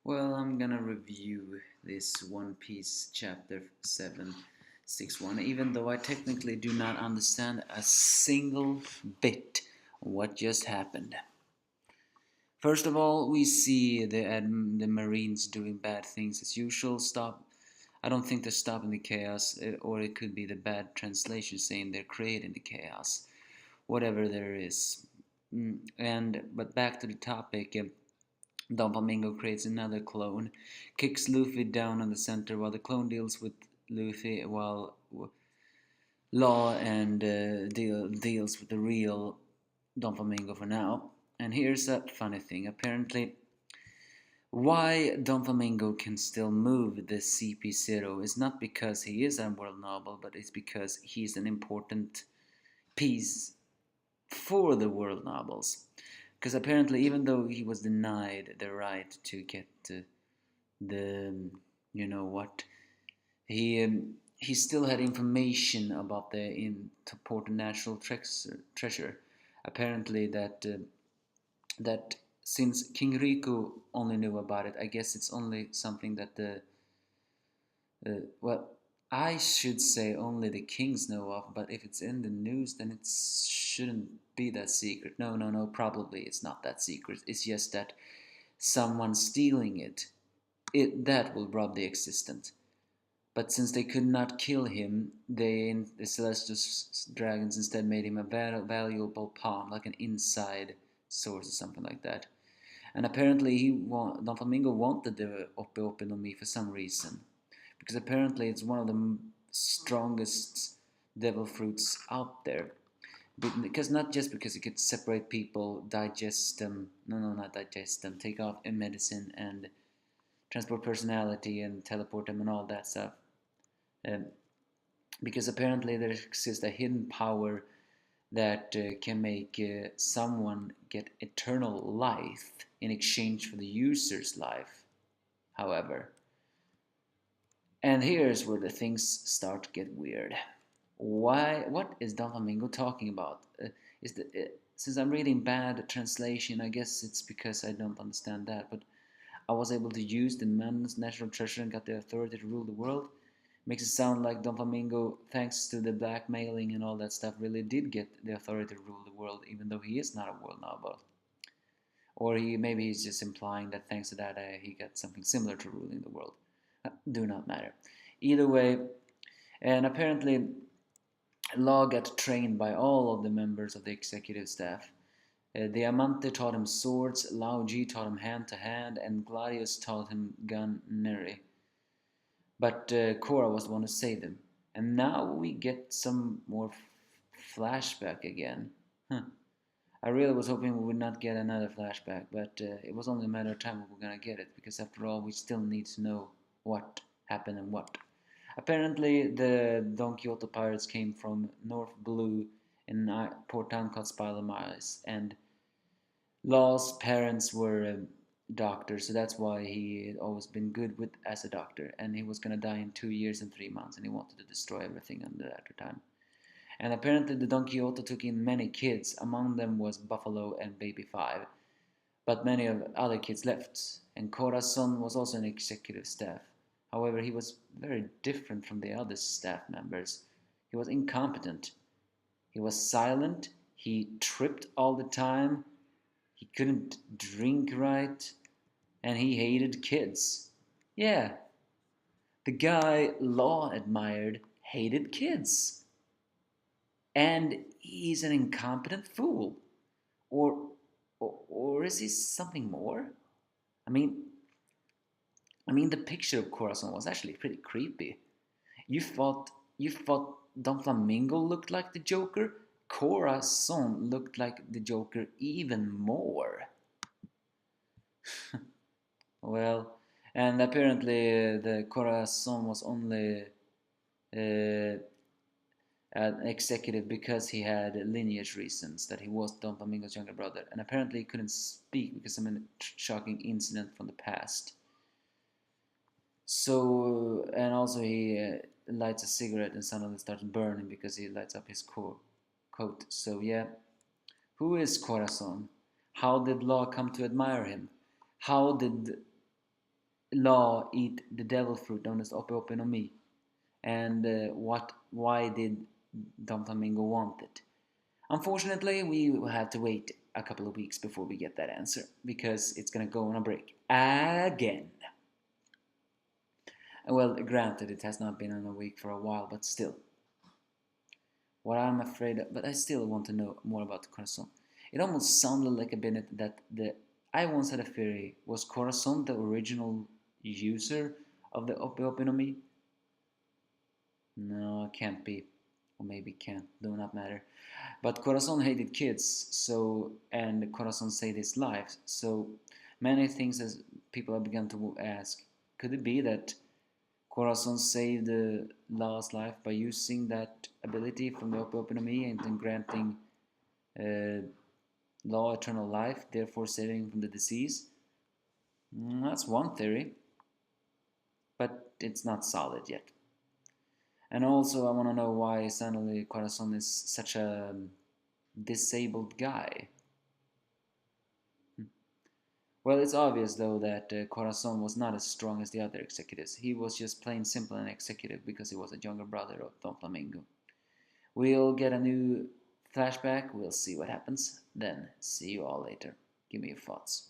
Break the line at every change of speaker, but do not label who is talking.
Well, I'm gonna review this One Piece chapter 761, even though I technically do not understand a single bit what just happened. First of all, we see the Marines doing bad things as usual. I don't think they're stopping the chaos, or it could be the bad translation saying they're creating the chaos, whatever there is. But back to the topic. Don Flamingo creates another clone, kicks Luffy down on the center while the clone deals with Luffy, while Law and deals with the real Don Flamingo for now. And here's a funny thing. Apparently, why Don Flamingo can still move the CP0 is not because he is a world noble, but it's because he's an important piece for the world novels. Because apparently, even though he was denied the right to get the you know what he still had information about the important natural treasure. Apparently, that since King Riku only knew about it, I guess it's only something that well, I should say only the kings know of, but if it's in the news, then it shouldn't be that secret. No, no, no, probably it's not that secret. It's just that someone stealing it that will rob the existence. But since they could not kill him, the Celestial Dragons instead made him a valuable pawn, like an inside source or something like that. And apparently, Don Flamingo wanted the Ope Ope no Mi for some reason, because apparently it's one of the strongest devil fruits out there. Because not just because it could separate people, digest them, no, not digest them, take off a medicine and transport personality and teleport them and all that stuff. Um, because apparently there exists a hidden power that can make someone get eternal life in exchange for the user's life, however. And here's where the things start to get weird. Why? What is Don Flamingo talking about? Since I'm reading bad translation, I guess it's because I don't understand that. But I was able to use the man's natural treasure and got the authority to rule the world. Makes it sound like Don Flamingo, thanks to the blackmailing and all that stuff, really did get the authority to rule the world, even though he is not a world noble. Or maybe he's just implying that thanks to that he got something similar to ruling the world. Do not matter. Either way, and apparently Law got trained by all of the members of the executive staff. Diamante taught him swords, Lao Ji taught him hand to hand, and Gladius taught him gunnery. But Korra was the one who saved him. And now we get some more flashback again. Huh. I really was hoping we would not get another flashback, but it was only a matter of time we were gonna get it, because after all, we still need to know what happened and what. Apparently, the Don Quixote pirates came from North Blue in a port town called Spiral Miles, and Law's parents were doctors, so that's why he had always been good with as a doctor, and he was gonna die in 2 years and 3 months, and he wanted to destroy everything under that time. And apparently the Don Quixote took in many kids, among them was Buffalo and Baby Five, but many of other kids left, and Corazon was also an executive staff. However, he was very different from the other staff members. He was incompetent. He was silent. He tripped all the time. He couldn't drink right. And he hated kids. Yeah, the guy Law admired hated kids. And he's an incompetent fool. Or, or is he something more? I mean, the picture of Corazon was actually pretty creepy. You thought Don Flamingo looked like the Joker? Corazon looked like the Joker even more. Well, and apparently the Corazon was only uh, an executive because he had lineage reasons that he was Don Flamingo's younger brother, and apparently he couldn't speak because of a shocking incident from the past. So, and also he lights a cigarette and suddenly starts burning because he lights up his coat. So yeah, who is Corazon? How did Law come to admire him? How did Law eat the devil fruit known as Ope Ope no Mi? And why did Dom Flamingo want it? Unfortunately, we will have to wait a couple of weeks before we get that answer, because it's gonna go on a break again. Well, granted, it has not been on a week for a while, but still. What I'm afraid of, but I still want to know more about the Corazon. It almost sounded like a bit that the I once had a theory. Was Corazon the original user of the Ope Ope no Mi? No, it can't be. Or maybe can, do not matter. But Corazon hated kids, so and Corazon saved his life. So many things as people have begun to ask. Could it be that Corazon saved the last life by using that ability from the Ope Ope no Mi and then granting uh, Law eternal life, therefore saving from the disease? That's one theory, but it's not solid yet. And also, I want to know why suddenly Corazon is such a disabled guy. Well, it's obvious though that Corazon was not as strong as the other executives. He was just plain simple an executive because he was a younger brother of Don Flamingo. We'll get a new flashback, we'll see what happens. Then, see you all later. Give me your thoughts.